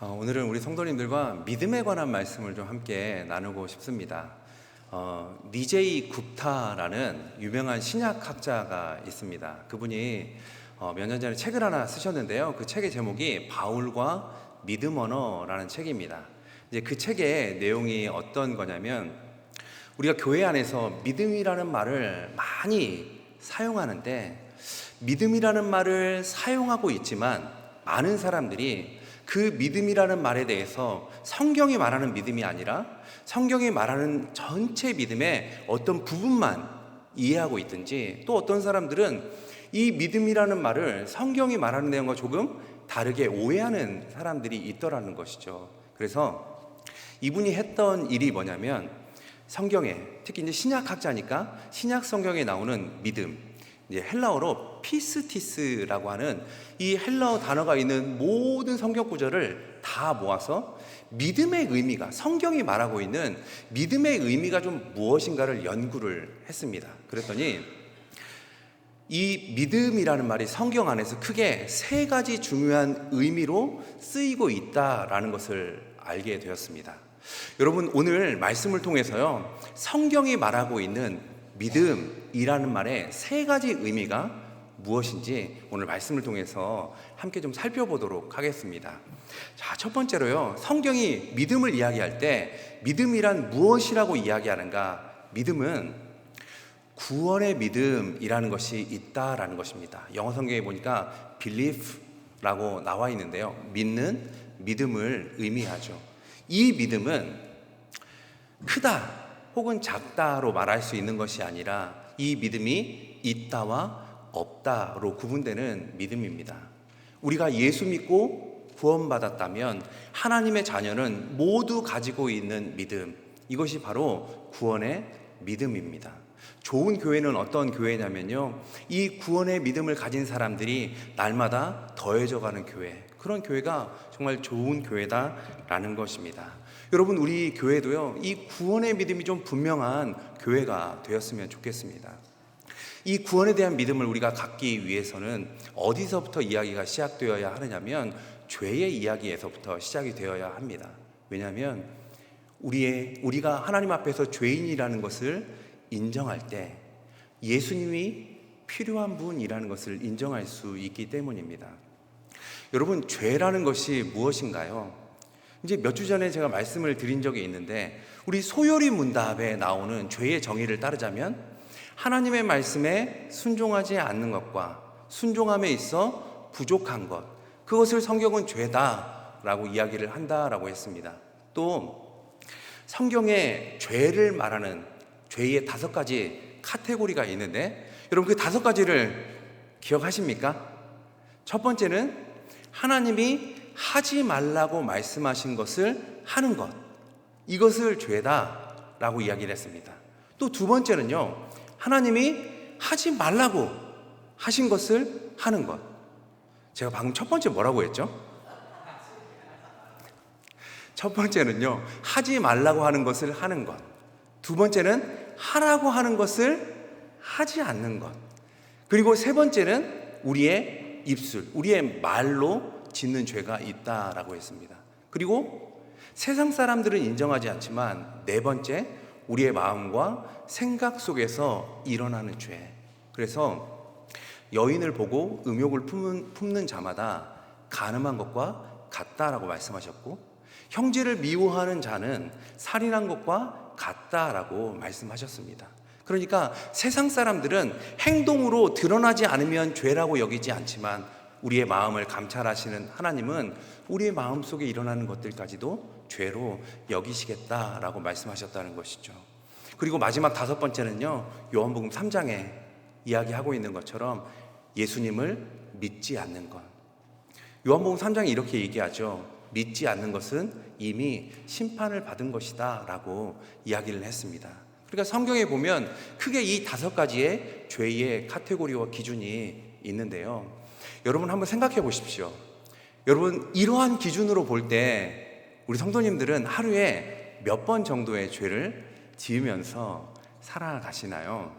오늘은 우리 성도님들과 믿음에 관한 말씀을 좀 함께 나누고 싶습니다. 니제이 굽타라는 유명한 신약학자가 있습니다. 그분이 몇 년 전에 책을 하나 쓰셨는데요. 그 책의 제목이 바울과 믿음 언어라는 책입니다. 이제 그 책의 내용이 어떤 거냐면, 우리가 교회 안에서 믿음이라는 말을 많이 사용하는데, 믿음이라는 말을 사용하고 있지만 많은 사람들이 그 믿음이라는 말에 대해서 성경이 말하는 믿음이 아니라 성경이 말하는 전체 믿음의 어떤 부분만 이해하고 있든지, 또 어떤 사람들은 이 믿음이라는 말을 성경이 말하는 내용과 조금 다르게 오해하는 사람들이 있더라는 것이죠. 그래서 이분이 했던 일이 뭐냐면, 성경에, 특히 이제 신약학자니까 신약 성경에 나오는 믿음, 이제 헬라어로 피스티스라고 하는 이 헬라어 단어가 있는 모든 성경 구절을 다 모아서 믿음의 의미가, 성경이 말하고 있는 믿음의 의미가 좀 무엇인가를 연구를 했습니다. 그랬더니 이 믿음이라는 말이 성경 안에서 크게 세 가지 중요한 의미로 쓰이고 있다라는 것을 알게 되었습니다. 여러분, 오늘 말씀을 통해서요, 성경이 말하고 있는 믿음이라는 말의 세 가지 의미가 무엇인지 오늘 말씀을 통해서 함께 좀 살펴보도록 하겠습니다. 자, 첫 번째로요, 성경이 믿음을 이야기할 때 믿음이란 무엇이라고 이야기하는가? 믿음은 구원의 믿음이라는 것이 있다라는 것입니다. 영어 성경에 보니까 belief라고 나와 있는데요, 믿는, 믿음을 의미하죠. 이 믿음은 크다 혹은 작다로 말할 수 있는 것이 아니라 이 믿음이 있다와 없다로 구분되는 믿음입니다. 우리가 예수 믿고 구원받았다면 하나님의 자녀는 모두 가지고 있는 믿음, 이것이 바로 구원의 믿음입니다. 좋은 교회는 어떤 교회냐면요, 이 구원의 믿음을 가진 사람들이 날마다 더해져가는 교회, 그런 교회가 정말 좋은 교회다라는 것입니다. 여러분, 우리 교회도요, 이 구원의 믿음이 좀 분명한 교회가 되었으면 좋겠습니다. 이 구원에 대한 믿음을 우리가 갖기 위해서는 어디서부터 이야기가 시작되어야 하느냐면 죄의 이야기에서부터 시작이 되어야 합니다. 왜냐하면 우리가 하나님 앞에서 죄인이라는 것을 인정할 때 예수님이 필요한 분이라는 것을 인정할 수 있기 때문입니다. 여러분, 죄라는 것이 무엇인가요? 이제 몇 주 전에 제가 말씀을 드린 적이 있는데, 우리 소요리 문답에 나오는 죄의 정의를 따르자면 하나님의 말씀에 순종하지 않는 것과 순종함에 있어 부족한 것, 그것을 성경은 죄다라고 이야기를 한다라고 했습니다. 또 성경에 죄를 말하는 죄의 5가지 카테고리가 있는데, 여러분, 그 5가지를 기억하십니까? 첫 번째는 하나님이 하지 말라고 말씀하신 것을 하는 것, 이것을 죄다라고 이야기를 했습니다. 또 두 번째는요, 하나님이 하지 말라고 하신 것을 하는 것. 제가 방금 첫 번째 뭐라고 했죠? 첫 번째는요, 하지 말라고 하는 것을 하는 것. 두 번째는 하라고 하는 것을 하지 않는 것. 그리고 세 번째는 우리의 입술, 우리의 말로 짓는 죄가 있다라고 했습니다. 그리고 세상 사람들은 인정하지 않지만 네 번째, 우리의 마음과 생각 속에서 일어나는 죄. 그래서 여인을 보고 음욕을 품는 자마다 간음한 것과 같다라고 말씀하셨고, 형제를 미워하는 자는 살인한 것과 같다라고 말씀하셨습니다. 그러니까 세상 사람들은 행동으로 드러나지 않으면 죄라고 여기지 않지만 우리의 마음을 감찰하시는 하나님은 우리의 마음 속에 일어나는 것들까지도 죄로 여기시겠다라고 말씀하셨다는 것이죠. 그리고 마지막 5번째는요, 요한복음 3장에 이야기하고 있는 것처럼 예수님을 믿지 않는 것. 요한복음 3장에 이렇게 얘기하죠. 믿지 않는 것은 이미 심판을 받은 것이다 라고 이야기를 했습니다. 그러니까 성경에 보면 크게 이 5가지의 죄의 카테고리와 기준이 있는데요, 여러분 한번 생각해 보십시오. 여러분, 이러한 기준으로 볼 때 우리 성도님들은 하루에 몇 번 정도의 죄를 지으면서 살아가시나요?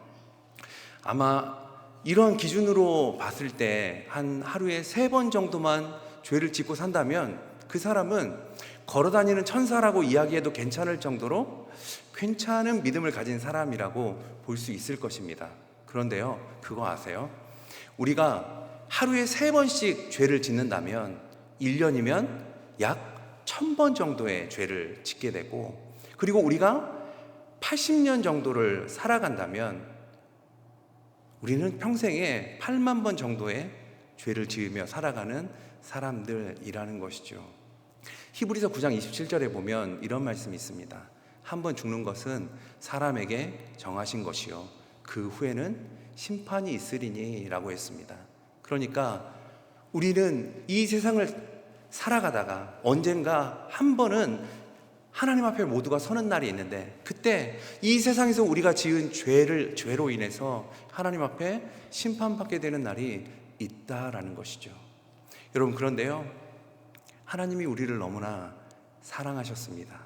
아마 이러한 기준으로 봤을 때 한 하루에 3번 정도만 죄를 짓고 산다면 그 사람은 걸어다니는 천사라고 이야기해도 괜찮을 정도로 괜찮은 믿음을 가진 사람이라고 볼 수 있을 것입니다. 그런데요, 그거 아세요? 우리가 하루에 3번씩 죄를 짓는다면 1년이면 약 1000번 정도의 죄를 짓게 되고, 그리고 우리가 80년 정도를 살아간다면 우리는 평생에 8만 번 정도의 죄를 지으며 살아가는 사람들이라는 것이죠. 히브리서 9장 27절에 보면 이런 말씀이 있습니다. 한 번 죽는 것은 사람에게 정하신 것이요 그 후에는 심판이 있으리니 라고 했습니다. 그러니까 우리는 이 세상을 살아가다가 언젠가 한 번은 하나님 앞에 모두가 서는 날이 있는데, 그때 이 세상에서 우리가 지은 죄로 인해서 하나님 앞에 심판받게 되는 날이 있다라는 것이죠. 여러분, 그런데요, 하나님이 우리를 너무나 사랑하셨습니다.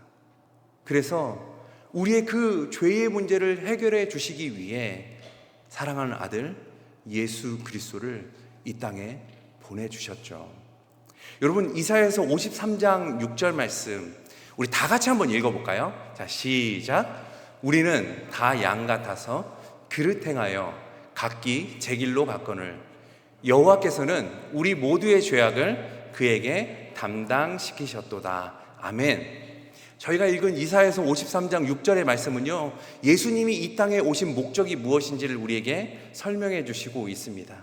그래서 우리의 그 죄의 문제를 해결해 주시기 위해 사랑하는 아들 예수 그리스도를 이 땅에 보내주셨죠. 여러분, 이사야서 53장 6절 말씀 우리 다 같이 한번 읽어볼까요? 자, 시작. 우리는 다 양 같아서 그릇 행하여 각기 제 길로 갔거늘 여호와께서는 우리 모두의 죄악을 그에게 담당시키셨도다. 아멘. 저희가 읽은 이사야서 53장 6절의 말씀은요, 예수님이 이 땅에 오신 목적이 무엇인지를 우리에게 설명해 주시고 있습니다.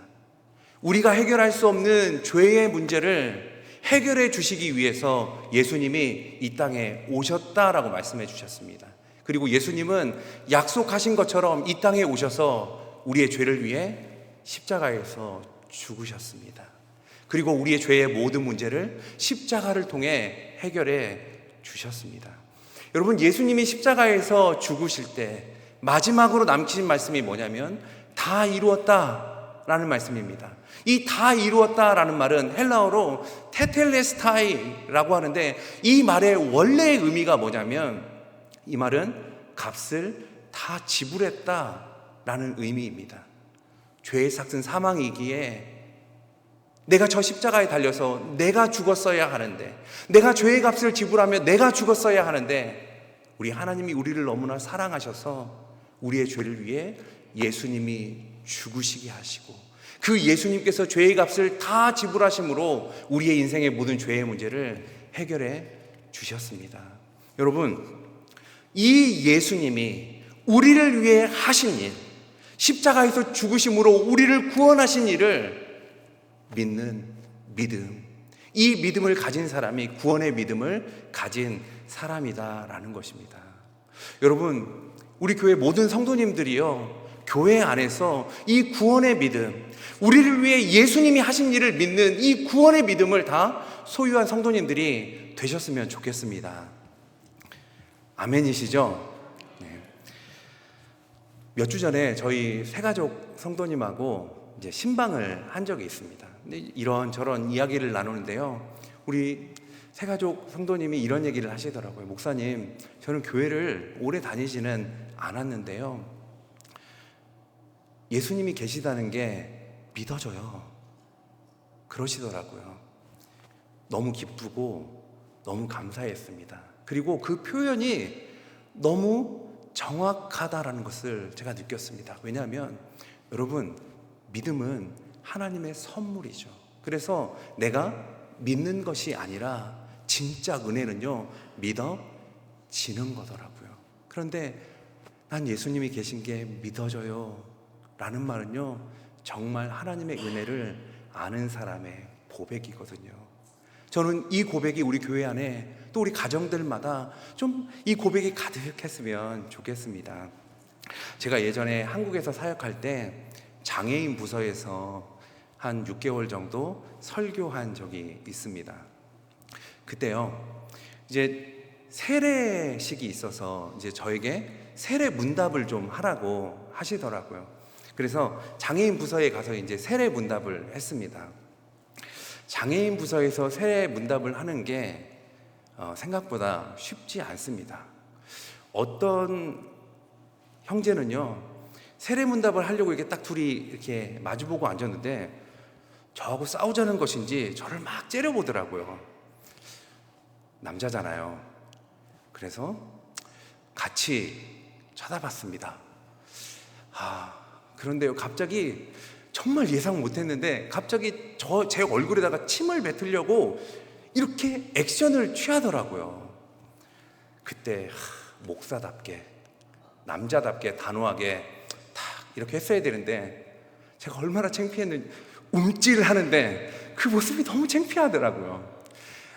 우리가 해결할 수 없는 죄의 문제를 해결해 주시기 위해서 예수님이 이 땅에 오셨다라고 말씀해 주셨습니다. 그리고 예수님은 약속하신 것처럼 이 땅에 오셔서 우리의 죄를 위해 십자가에서 죽으셨습니다. 그리고 우리의 죄의 모든 문제를 십자가를 통해 해결해 주셨습니다. 여러분, 예수님이 십자가에서 죽으실 때 마지막으로 남기신 말씀이 뭐냐면 다 이루었다라는 말씀입니다. 이 다 이루었다라는 말은 헬라어로 테텔레스타이라고 하는데, 이 말의 원래의 의미가 뭐냐면 이 말은 값을 다 지불했다라는 의미입니다. 죄의 삭은 사망이기에 내가 저 십자가에 달려서 내가 죽었어야 하는데, 내가 죄의 값을 지불하며 내가 죽었어야 하는데, 우리 하나님이 우리를 너무나 사랑하셔서 우리의 죄를 위해 예수님이 죽으시게 하시고, 그 예수님께서 죄의 값을 다 지불하심으로 우리의 인생의 모든 죄의 문제를 해결해 주셨습니다. 여러분, 이 예수님이 우리를 위해 하신 일, 십자가에서 죽으심으로 우리를 구원하신 일을 믿는 믿음, 이 믿음을 가진 사람이 구원의 믿음을 가진 사람이다라는 것입니다. 여러분, 우리 교회 모든 성도님들이요, 교회 안에서 이 구원의 믿음, 우리를 위해 예수님이 하신 일을 믿는 이 구원의 믿음을 다 소유한 성도님들이 되셨으면 좋겠습니다. 아멘이시죠? 네. 몇 주 전에 저희 새가족 성도님하고 이제 신방을 한 적이 있습니다. 근데 이런저런 이야기를 나누는데요, 우리 새가족 성도님이 이런 얘기를 하시더라고요. 목사님, 저는 교회를 오래 다니지는 않았는데요, 예수님이 계시다는 게 믿어져요. 그러시더라고요. 너무 기쁘고 너무 감사했습니다. 그리고 그 표현이 너무 정확하다라는 것을 제가 느꼈습니다. 왜냐하면 여러분, 믿음은 하나님의 선물이죠. 그래서 내가 믿는 것이 아니라 진짜 은혜는요, 믿어지는 거더라고요. 그런데 난 예수님이 계신 게 믿어져요 라는 말은요, 정말 하나님의 은혜를 아는 사람의 고백이거든요. 저는 이 고백이 우리 교회 안에 또 우리 가정들마다 좀 이 고백이 가득했으면 좋겠습니다. 제가 예전에 한국에서 사역할 때 장애인 부서에서 한 6개월 정도 설교한 적이 있습니다. 그때요, 이제 세례식이 있어서 이제 저에게 세례 문답을 좀 하라고 하시더라고요. 그래서 장애인 부서에 가서 이제 세례 문답을 했습니다. 장애인 부서에서 세례 문답을 하는 게 생각보다 쉽지 않습니다. 어떤 형제는요, 세례 문답을 하려고 이렇게 딱 둘이 이렇게 마주보고 앉았는데 저하고 싸우자는 것인지 저를 막 째려보더라고요. 남자잖아요. 그래서 같이 쳐다봤습니다. 그런데요, 갑자기 정말 예상 못했는데 갑자기 제 얼굴에다가 침을 뱉으려고 이렇게 액션을 취하더라고요. 그때 목사답게, 남자답게 단호하게 탁 이렇게 했어야 되는데 제가 얼마나 창피했는지 움찔하는데 그 모습이 너무 창피하더라고요.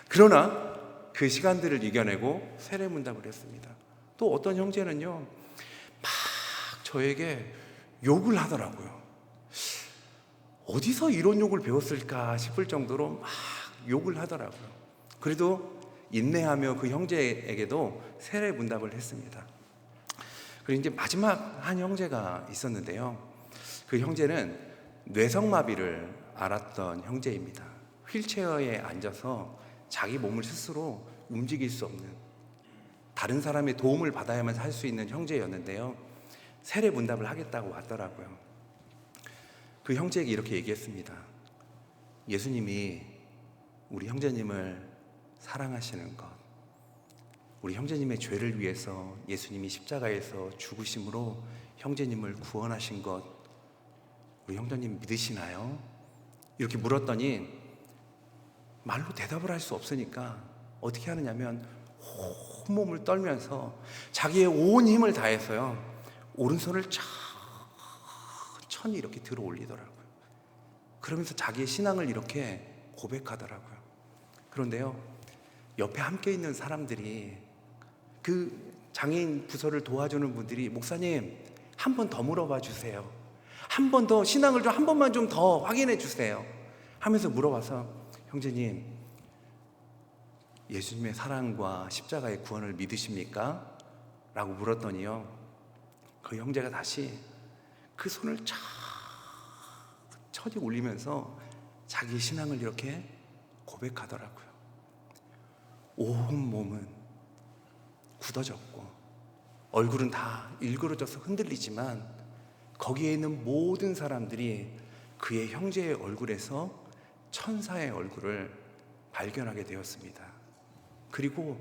그러나 그 시간들을 이겨내고 세례문답을 했습니다. 또 어떤 형제는요, 막 저에게 욕을 하더라고요. 어디서 이런 욕을 배웠을까 싶을 정도로 막 욕을 하더라고요. 그래도 인내하며 그 형제에게도 세례문답을 했습니다. 그리고 이제 마지막 한 형제가 있었는데요. 그 형제는 뇌성마비를 앓았던 형제입니다. 휠체어에 앉아서 자기 몸을 스스로 움직일 수 없는, 다른 사람의 도움을 받아야만 살 수 있는 형제였는데요. 세례문답을 하겠다고 왔더라고요. 그 형제에게 이렇게 얘기했습니다. 예수님이 우리 형제님을 사랑하시는 것, 우리 형제님의 죄를 위해서 예수님이 십자가에서 죽으심으로 형제님을 구원하신 것, 우리 형제님 믿으시나요? 이렇게 물었더니 말로 대답을 할 수 없으니까 어떻게 하느냐면 온몸을 떨면서 자기의 온 힘을 다해서요, 오른손을 천천히 이렇게 들어 올리더라고요. 그러면서 자기의 신앙을 이렇게 고백하더라고요. 그런데요, 옆에 함께 있는 사람들이, 그 장애인 부서를 도와주는 분들이, 목사님 한 번 더 물어봐 주세요, 한 번 더 신앙을 좀 한 번만 좀 더 확인해 주세요 하면서 물어봐서, 형제님 예수님의 사랑과 십자가의 구원을 믿으십니까? 라고 물었더니요, 그 형제가 다시 그 손을 천천히 올리면서 자기 신앙을 이렇게 고백하더라고요. 온 몸은 굳어졌고 얼굴은 다 일그러져서 흔들리지만 거기에 있는 모든 사람들이 그의 형제의 얼굴에서 천사의 얼굴을 발견하게 되었습니다. 그리고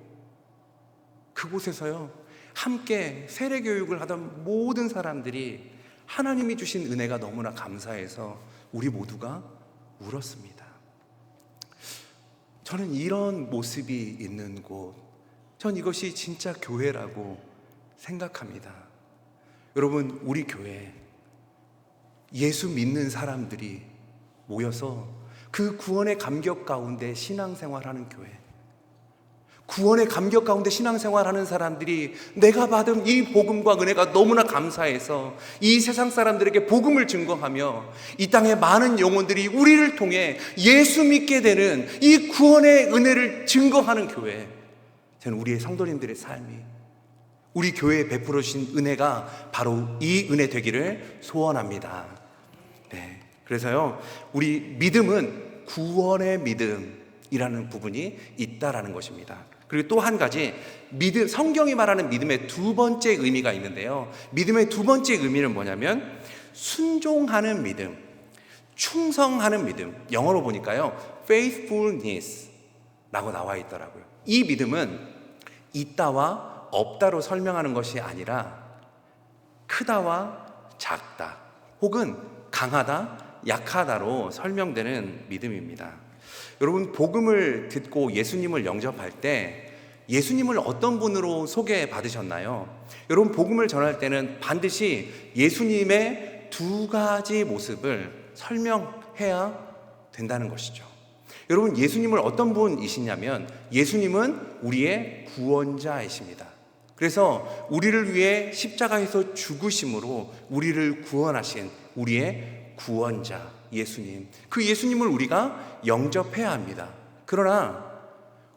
그곳에서요, 함께 세례 교육을 하던 모든 사람들이 하나님이 주신 은혜가 너무나 감사해서 우리 모두가 울었습니다. 저는 이런 모습이 있는 곳, 전 이것이 진짜 교회라고 생각합니다. 여러분, 우리 교회 예수 믿는 사람들이 모여서 그 구원의 감격 가운데 신앙생활하는 교회, 구원의 감격 가운데 신앙생활하는 사람들이 내가 받은 이 복음과 은혜가 너무나 감사해서 이 세상 사람들에게 복음을 증거하며 이 땅의 많은 영혼들이 우리를 통해 예수 믿게 되는 이 구원의 은혜를 증거하는 교회, 저는 우리의 성도님들의 삶이, 우리 교회에 베풀어 주신 은혜가 바로 이 은혜 되기를 소원합니다. 네, 그래서요, 우리 믿음은 구원의 믿음이라는 부분이 있다라는 것입니다. 그리고 또 한 가지, 믿음, 성경이 말하는 믿음의 두 번째 의미가 있는데요, 믿음의 두 번째 의미는 뭐냐면 순종하는 믿음, 충성하는 믿음. 영어로 보니까요, faithfulness 라고 나와 있더라고요. 이 믿음은 있다와 없다로 설명하는 것이 아니라 크다와 작다, 혹은 강하다, 약하다로 설명되는 믿음입니다. 여러분, 복음을 듣고 예수님을 영접할 때 예수님을 어떤 분으로 소개받으셨나요? 여러분, 복음을 전할 때는 반드시 예수님의 두 가지 모습을 설명해야 된다는 것이죠. 여러분, 예수님을 어떤 분이시냐면 예수님은 우리의 구원자이십니다. 그래서 우리를 위해 십자가에서 죽으심으로 우리를 구원하신 우리의 구원자 예수님, 그 예수님을 우리가 영접해야 합니다. 그러나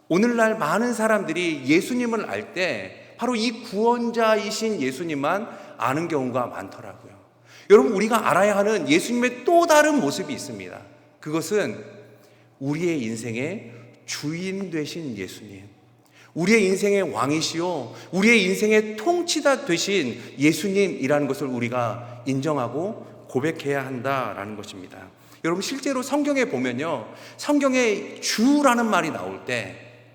오늘날 많은 사람들이 예수님을 알 때 바로 이 구원자이신 예수님만 아는 경우가 많더라고요. 여러분, 우리가 알아야 하는 예수님의 또 다른 모습이 있습니다. 그것은 우리의 인생의 주인 되신 예수님, 우리의 인생의 왕이시요 우리의 인생의 통치자 되신 예수님이라는 것을 우리가 인정하고 고백해야 한다라는 것입니다. 여러분, 실제로 성경에 보면요, 성경에 주라는 말이 나올 때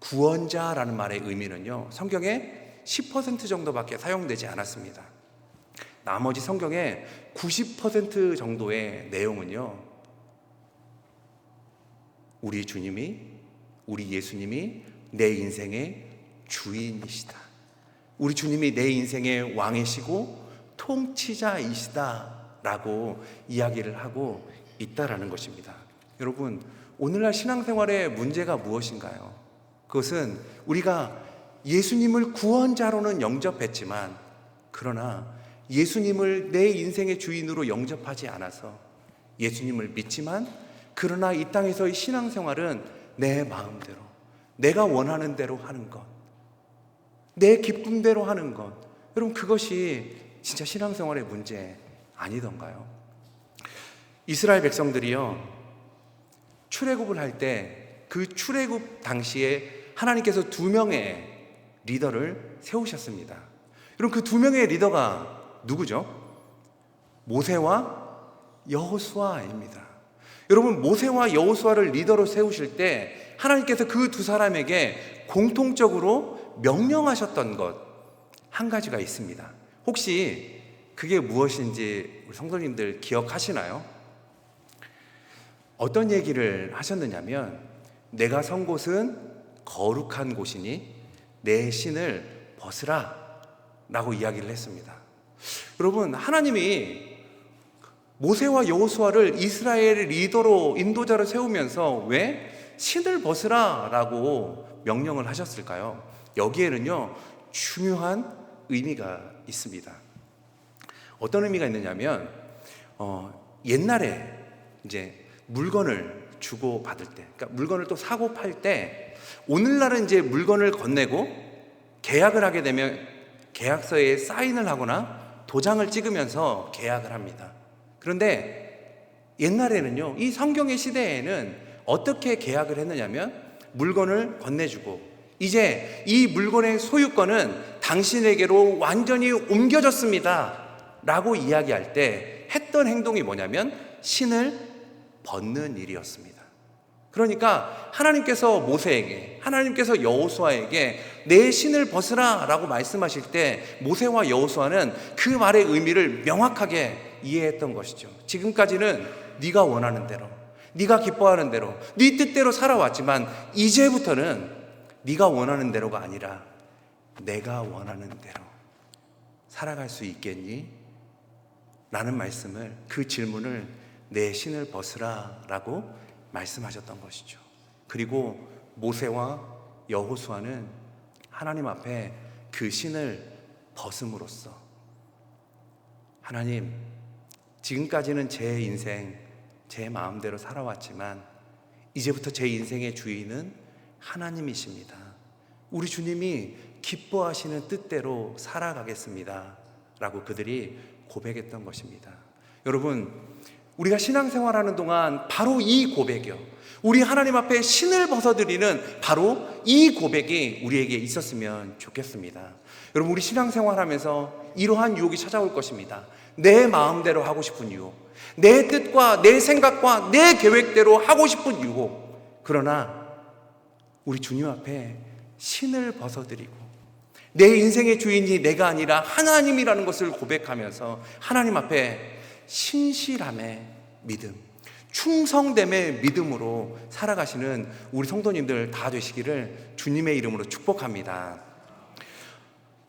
구원자라는 말의 의미는요, 성경에 10% 정도밖에 사용되지 않았습니다. 나머지 성경의 90% 정도의 내용은요, 우리 주님이, 우리 예수님이 내 인생의 주인이시다, 우리 주님이 내 인생의 왕이시고 통치자이시다 라고 이야기를 하고 있다라는 것입니다. 여러분, 오늘날 신앙생활의 문제가 무엇인가요? 그것은 우리가 예수님을 구원자로는 영접했지만, 그러나 예수님을 내 인생의 주인으로 영접하지 않아서, 예수님을 믿지만 그러나 이 땅에서의 신앙생활은 내 마음대로, 내가 원하는 대로 하는 것, 내 기쁨대로 하는 것, 여러분, 그것이 진짜 신앙생활의 문제 아니던가요? 이스라엘 백성들이요, 출애굽을 할 때 그 출애굽 당시에 하나님께서 2명의 리더를 세우셨습니다. 여러분, 그 2명의 리더가 누구죠? 모세와 여호수아입니다. 여러분, 모세와 여호수아를 리더로 세우실 때 하나님께서 그 2사람에게 공통적으로 명령하셨던 것 한 가지가 있습니다. 혹시 그게 무엇인지 우리 성도님들 기억하시나요? 어떤 얘기를 하셨느냐면, 내가 선 곳은 거룩한 곳이니 내 신을 벗으라 라고 이야기를 했습니다. 여러분, 하나님이 모세와 여호수아를 이스라엘의 리더로, 인도자로 세우면서 왜 신을 벗으라 라고 명령을 하셨을까요? 여기에는요, 중요한 의미가 있습니다. 어떤 의미가 있느냐면, 옛날에 이제 물건을 주고 받을 때, 그러니까 물건을 또 사고 팔 때, 오늘날은 이제 물건을 건네고 계약을 하게 되면 계약서에 사인을 하거나 도장을 찍으면서 계약을 합니다. 그런데 옛날에는요, 이 성경의 시대에는 어떻게 계약을 했느냐면, 물건을 건네주고 이제 이 물건의 소유권은 당신에게로 완전히 옮겨졌습니다 라고 이야기할 때 했던 행동이 뭐냐면 신을 벗는 일이었습니다. 그러니까 하나님께서 모세에게, 하나님께서 여호수아에게 내 신을 벗으라 라고 말씀하실 때 모세와 여호수아는 그 말의 의미를 명확하게 이해했던 것이죠. 지금까지는 네가 원하는 대로, 네가 기뻐하는 대로, 네 뜻대로 살아왔지만 이제부터는 네가 원하는 대로가 아니라 내가 원하는 대로 살아갈 수 있겠니? 라는 말씀을, 그 질문을 내 신을 벗으라 라고 말씀하셨던 것이죠. 그리고 모세와 여호수아는 하나님 앞에 그 신을 벗음으로써, 하나님, 지금까지는 제 인생, 제 마음대로 살아왔지만 이제부터 제 인생의 주인은 하나님이십니다. 우리 주님이 기뻐하시는 뜻대로 살아가겠습니다 라고 그들이 고백했던 것입니다. 여러분, 우리가 신앙생활하는 동안 바로 이 고백이요, 우리 하나님 앞에 신을 벗어드리는 바로 이 고백이 우리에게 있었으면 좋겠습니다. 여러분, 우리 신앙생활하면서 이러한 유혹이 찾아올 것입니다. 내 마음대로 하고 싶은 유혹, 내 뜻과 내 생각과 내 계획대로 하고 싶은 유혹. 그러나 우리 주님 앞에 신을 벗어드리고 내 인생의 주인이 내가 아니라 하나님이라는 것을 고백하면서 하나님 앞에 신실함의 믿음, 충성됨의 믿음으로 살아가시는 우리 성도님들 다 되시기를 주님의 이름으로 축복합니다.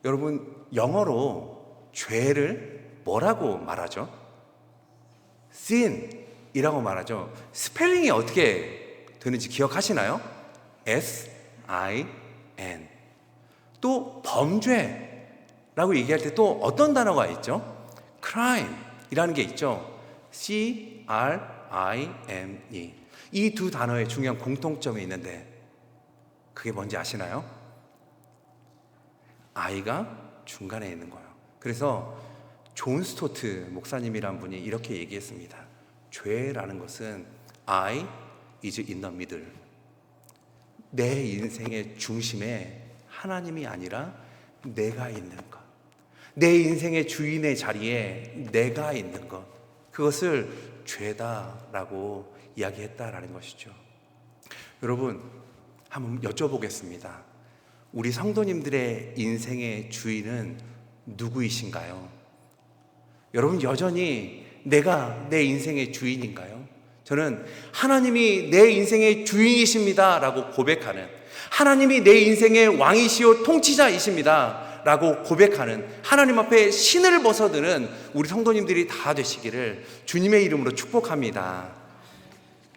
여러분, 영어로 죄를 뭐라고 말하죠? sin이라고 말하죠. 스펠링이 어떻게 되는지 기억하시나요? S-I-N. 또 범죄라고 얘기할 때 또 어떤 단어가 있죠? crime이라는 게 있죠. C-R-I-M-E. 이 두 단어에 중요한 공통점이 있는데 그게 뭔지 아시나요? I가 중간에 있는 거예요. 그래서 존 스토트 목사님이란 분이 이렇게 얘기했습니다. 죄라는 것은 I is in the middle. 내 인생의 중심에 하나님이 아니라 내가 있는 것, 내 인생의 주인의 자리에 내가 있는 것, 그것을 죄다라고 이야기했다라는 것이죠. 여러분, 한번 여쭤보겠습니다. 우리 성도님들의 인생의 주인은 누구이신가요? 여러분, 여전히 내가 내 인생의 주인인가요? 저는 하나님이 내 인생의 주인이십니다 라고 고백하는, 하나님이 내 인생의 왕이시오 통치자이십니다 라고 고백하는, 하나님 앞에 신을 벗어드는 우리 성도님들이 다 되시기를 주님의 이름으로 축복합니다.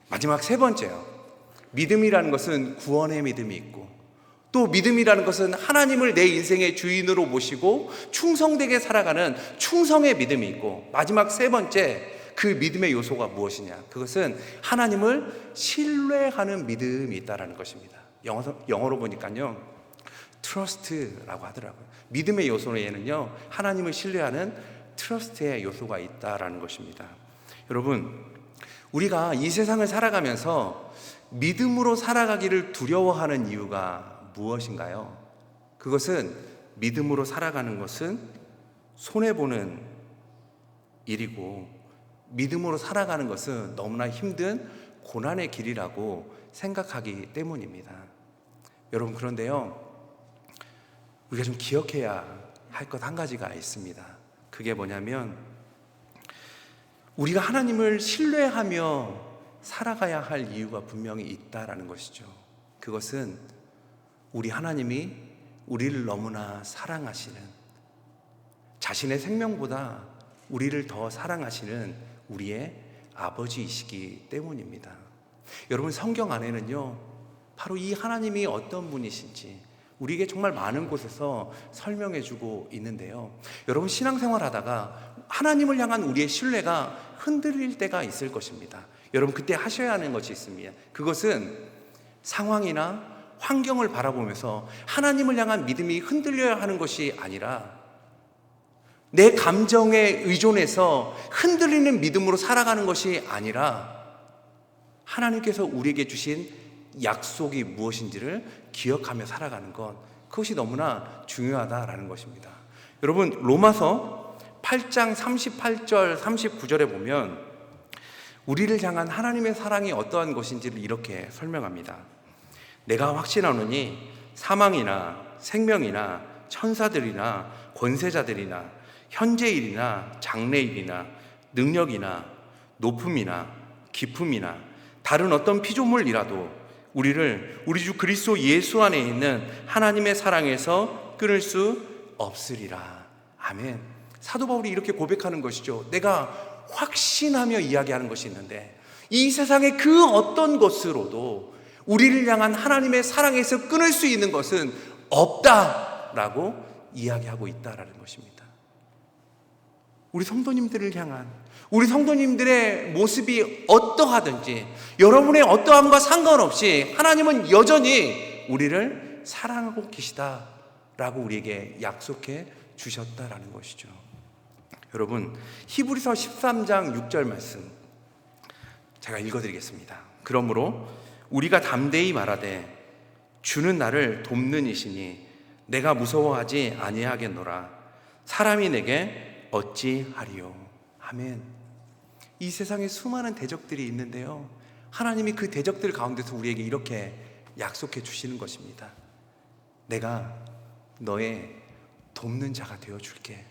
마지막 세 번째요. 믿음이라는 것은 구원의 믿음이 있고, 또 믿음이라는 것은 하나님을 내 인생의 주인으로 모시고 충성되게 살아가는 충성의 믿음이 있고, 마지막 세 번째 그 믿음의 요소가 무엇이냐? 그것은 하나님을 신뢰하는 믿음이 있다는 것입니다. 영어로 보니까요, trust라고 하더라고요. 믿음의 요소에는요, 하나님을 신뢰하는 trust의 요소가 있다라는 것입니다. 여러분, 우리가 이 세상을 살아가면서 믿음으로 살아가기를 두려워하는 이유가 무엇인가요? 그것은, 믿음으로 살아가는 것은 손해보는 일이고, 믿음으로 살아가는 것은 너무나 힘든 고난의 길이라고 생각하기 때문입니다. 여러분, 그런데요, 우리가 좀 기억해야 할 것 한 가지가 있습니다. 그게 뭐냐면, 우리가 하나님을 신뢰하며 살아가야 할 이유가 분명히 있다라는 것이죠. 그것은 우리 하나님이 우리를 너무나 사랑하시는, 자신의 생명보다 우리를 더 사랑하시는 우리의 아버지이시기 때문입니다. 여러분, 성경 안에는요, 바로 이 하나님이 어떤 분이신지 우리에게 정말 많은 곳에서 설명해 주고 있는데요, 여러분, 신앙생활 하다가 하나님을 향한 우리의 신뢰가 흔들릴 때가 있을 것입니다. 여러분, 그때 하셔야 하는 것이 있습니다. 그것은 상황이나 환경을 바라보면서 하나님을 향한 믿음이 흔들려야 하는 것이 아니라, 내 감정에 의존해서 흔들리는 믿음으로 살아가는 것이 아니라, 하나님께서 우리에게 주신 약속이 무엇인지를 기억하며 살아가는 것, 그것이 너무나 중요하다라는 것입니다. 여러분, 로마서 8장 38절 39절에 보면 우리를 향한 하나님의 사랑이 어떠한 것인지를 이렇게 설명합니다. 내가 확신하노니 사망이나 생명이나 천사들이나 권세자들이나 현재일이나 장래일이나 능력이나 높음이나 깊음이나 다른 어떤 피조물이라도 우리를 우리 주 그리스도 예수 안에 있는 하나님의 사랑에서 끊을 수 없으리라. 아멘. 사도 바울이 이렇게 고백하는 것이죠. 내가 확신하며 이야기하는 것이 있는데, 이 세상의 그 어떤 것으로도 우리를 향한 하나님의 사랑에서 끊을 수 있는 것은 없다라고 이야기하고 있다라는 것입니다. 우리 성도님들을 향한, 우리 성도님들의 모습이 어떠하든지, 여러분의 어떠함과 상관없이 하나님은 여전히 우리를 사랑하고 계시다라고 우리에게 약속해 주셨다라는 것이죠. 여러분, 히브리서 13장 6절 말씀 제가 읽어드리겠습니다. 그러므로 우리가 담대히 말하되 주는 나를 돕는 이시니 내가 무서워하지 아니하겠노라. 사람이 내게 어찌하리요. 아멘. 이 세상에 수많은 대적들이 있는데요, 하나님이 그 대적들 가운데서 우리에게 이렇게 약속해 주시는 것입니다. 내가 너의 돕는 자가 되어줄게.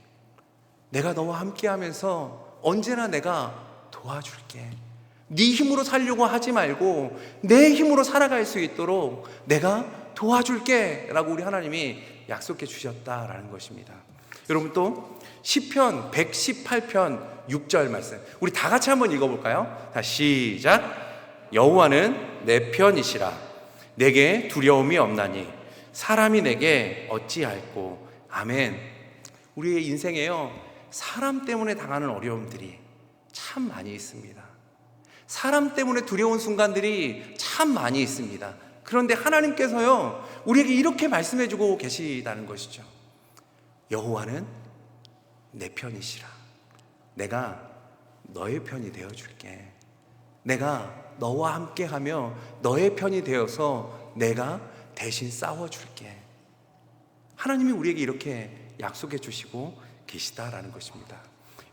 내가 너와 함께하면서 언제나 내가 도와줄게. 네 힘으로 살려고 하지 말고 내 힘으로 살아갈 수 있도록 내가 도와줄게 라고 우리 하나님이 약속해 주셨다라는 것입니다. 여러분, 또 시편 118편 6절 말씀 우리 다 같이 한번 읽어볼까요? 다 시작. 여호와는 내 편이시라. 내게 두려움이 없나니 사람이 내게 어찌할꼬. 아멘. 우리의 인생에요, 사람 때문에 당하는 어려움들이 참 많이 있습니다. 사람 때문에 두려운 순간들이 참 많이 있습니다. 그런데 하나님께서요, 우리에게 이렇게 말씀해주고 계시다는 것이죠. 여호와는 내 편이시라. 내가 너의 편이 되어줄게. 내가 너와 함께하며 너의 편이 되어서 내가 대신 싸워줄게. 하나님이 우리에게 이렇게 약속해 주시고 계시다라는 것입니다.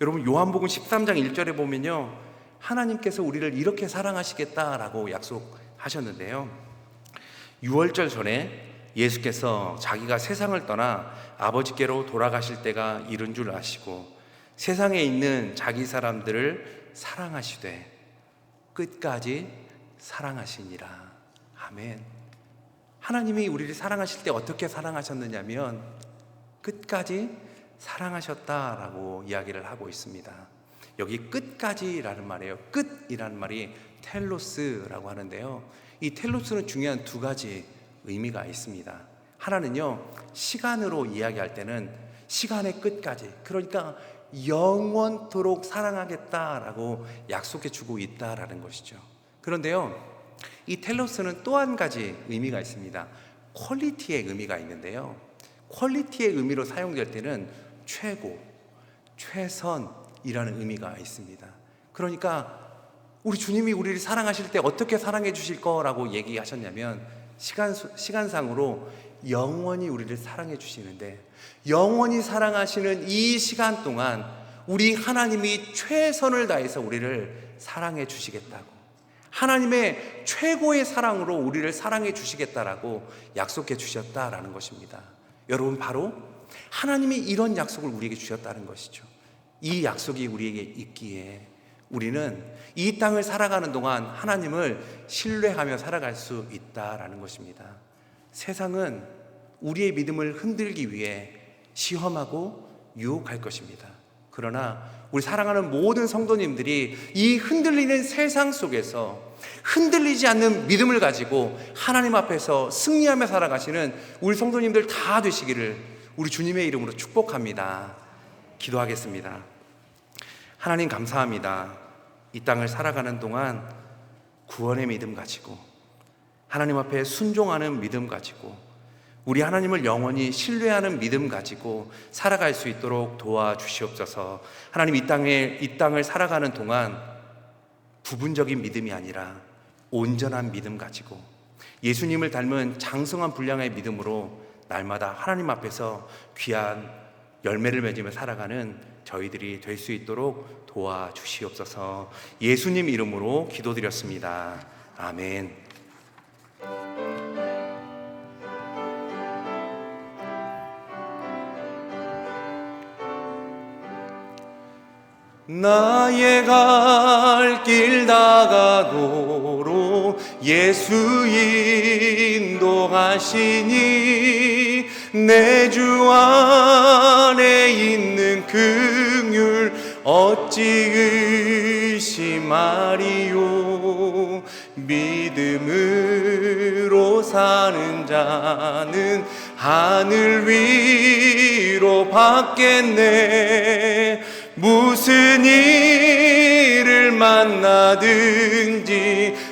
여러분, 요한복음 13장 1절에 보면요, 하나님께서 우리를 이렇게 사랑하시겠다라고 약속하셨는데요, 유월절 전에 예수께서 자기가 세상을 떠나 아버지께로 돌아가실 때가 이른 줄 아시고 세상에 있는 자기 사람들을 사랑하시되 끝까지 사랑하시니라. 아멘. 하나님이 우리를 사랑하실 때 어떻게 사랑하셨느냐면 끝까지 사랑하셨다라고 이야기를 하고 있습니다. 여기 끝까지라는 말이에요. 끝이라는 말이 텔로스라고 하는데요, 이 텔로스는 중요한 두 가지 의미가 있습니다. 하나는요, 시간으로 이야기할 때는 시간의 끝까지, 그러니까 영원토록 사랑하겠다라고 약속해 주고 있다라는 것이죠. 그런데요, 이 텔로스는 또 한 가지 의미가 있습니다. 퀄리티의 의미가 있는데요, 퀄리티의 의미로 사용될 때는 최고, 최선이라는 의미가 있습니다. 그러니까 우리 주님이 우리를 사랑하실 때 어떻게 사랑해 주실 거라고 얘기하셨냐면 시간상으로 영원히 우리를 사랑해 주시는데, 영원히 사랑하시는 이 시간 동안 우리 하나님이 최선을 다해서 우리를 사랑해 주시겠다고, 하나님의 최고의 사랑으로 우리를 사랑해 주시겠다라고 약속해 주셨다라는 것입니다. 여러분, 바로 하나님이 이런 약속을 우리에게 주셨다는 것이죠. 이 약속이 우리에게 있기에 우리는 이 땅을 살아가는 동안 하나님을 신뢰하며 살아갈 수 있다라는 것입니다. 세상은 우리의 믿음을 흔들기 위해 시험하고 유혹할 것입니다. 그러나 우리 사랑하는 모든 성도님들이 이 흔들리는 세상 속에서 흔들리지 않는 믿음을 가지고 하나님 앞에서 승리하며 살아가시는 우리 성도님들 다 되시기를 우리 주님의 이름으로 축복합니다. 기도하겠습니다. 하나님, 감사합니다. 이 땅을 살아가는 동안 구원의 믿음 가지고, 하나님 앞에 순종하는 믿음 가지고, 우리 하나님을 영원히 신뢰하는 믿음 가지고 살아갈 수 있도록 도와주시옵소서. 하나님, 이 땅을 살아가는 동안 부분적인 믿음이 아니라 온전한 믿음 가지고 예수님을 닮은 장성한 분량의 믿음으로 날마다 하나님 앞에서 귀한 열매를 맺으며 살아가는 저희들이 될 수 있도록 도와주시옵소서. 예수님 이름으로 기도드렸습니다. 아멘. 나의 갈 길 다가도록 예수 인도하시니 내 주 안에 있는 긍휼 어찌 의심하리요. 믿음으로 사는 자는 하늘 위로 받겠네. 무슨 일을 만나든지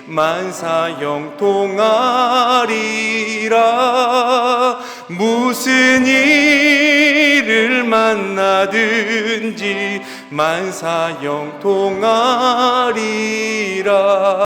만사형통하리라. 무슨 일을 만나든지 만사형통하리라.